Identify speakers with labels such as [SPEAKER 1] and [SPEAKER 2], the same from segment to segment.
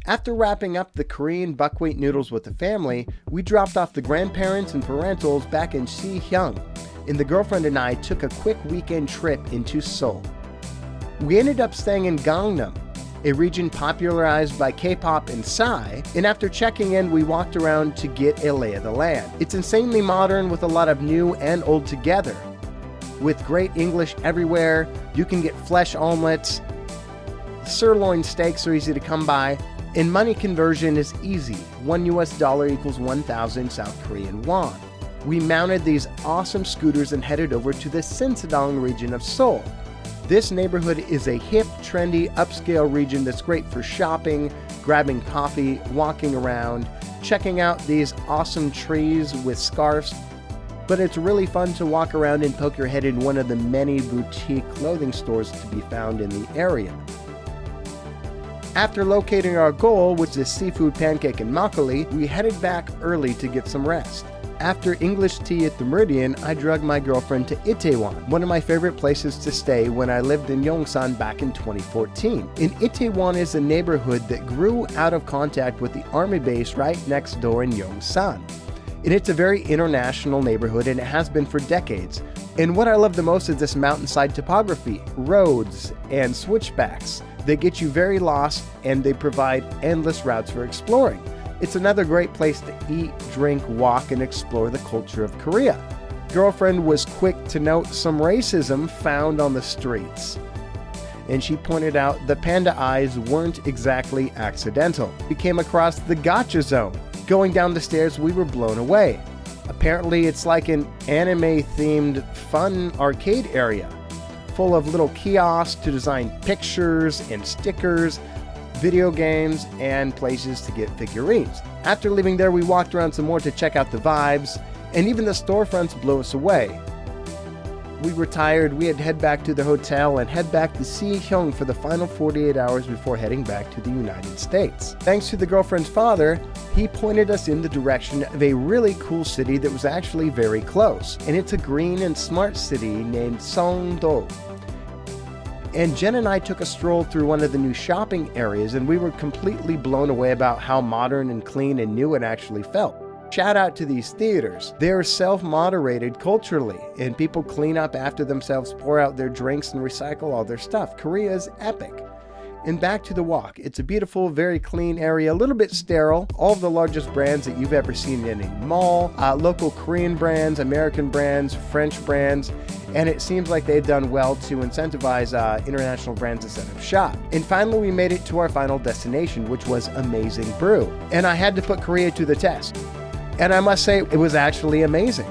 [SPEAKER 1] After wrapping up the Korean buckwheat noodles with the family, we dropped off the grandparents and parentals back in Sihyung, and the girlfriend and I took a quick weekend trip into Seoul. We ended up staying in Gangnam, a region popularized by K-pop and Psy, and after checking in, we walked around to get a lay of the land. It's insanely modern with a lot of new and old together. With great English everywhere, you can get flesh omelets, sirloin steaks are easy to come by, and money conversion is easy. $1 equals 1,000 South Korean won. We mounted these awesome scooters and headed over to the Sinsa-Dong region of Seoul. This neighborhood is a hip, trendy, upscale region that's great for shopping, grabbing coffee, walking around, checking out these awesome trees with scarves. But it's really fun to walk around and poke your head in one of the many boutique clothing stores to be found in the area. After locating our goal, which is seafood pancake and makgeolli, we headed back early to get some rest. After English tea at the Meridian, I drugged my girlfriend to Itaewon, one of my favorite places to stay when I lived in Yongsan back in 2014. And Itaewon is a neighborhood that grew out of contact with the army base right next door in Yongsan. And it's a very international neighborhood, and it has been for decades. And what I love the most is this mountainside topography, roads, and switchbacks. They get you very lost, and they provide endless routes for exploring. It's another great place to eat, drink, walk, and explore the culture of Korea. Girlfriend was quick to note some racism found on the streets, and she pointed out the panda eyes weren't exactly accidental. We came across the gotcha zone. Going down the stairs, we were blown away. Apparently, it's like an anime-themed fun arcade area, full of little kiosks to design pictures and stickers, video games, and places to get figurines. After leaving there, we walked around some more to check out the vibes, and even the storefronts blew us away. We were tired, we had to head back to the hotel and head back to Sihyung for the final 48 hours before heading back to the United States. Thanks to the girlfriend's father, he pointed us in the direction of a really cool city that was actually very close, and it's a green and smart city named Songdo. And Jen and I took a stroll through one of the new shopping areas, and we were completely blown away about how modern and clean and new it actually felt. Shout out to these theaters. They're self-moderated culturally, and people clean up after themselves, pour out their drinks, and recycle all their stuff. Korea is epic. And back to the walk. It's a beautiful, very clean area, a little bit sterile. All of the largest brands that you've ever seen in a mall, local Korean brands, American brands, French brands, and it seems like they've done well to incentivize international brands to set up shop. And finally, we made it to our final destination, which was Amazing Brew. And I had to put Korea to the test. And I must say, it was actually amazing.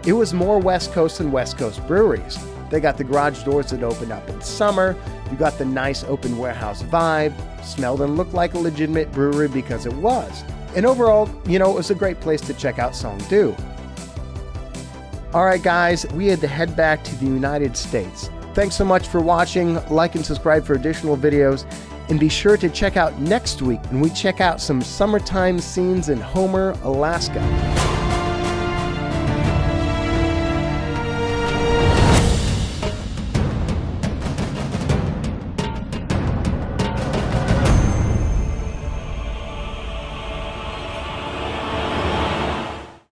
[SPEAKER 1] It was more West Coast than West Coast breweries. They got the garage doors that open up in summer. You got the nice open warehouse vibe. Smelled and looked like a legitimate brewery because it was. And overall, it was a great place to check out Songdo. Alright guys, we had to head back to the United States. Thanks so much for watching. Like and subscribe for additional videos. And be sure to check out next week when we check out some summertime scenes in Homer, Alaska.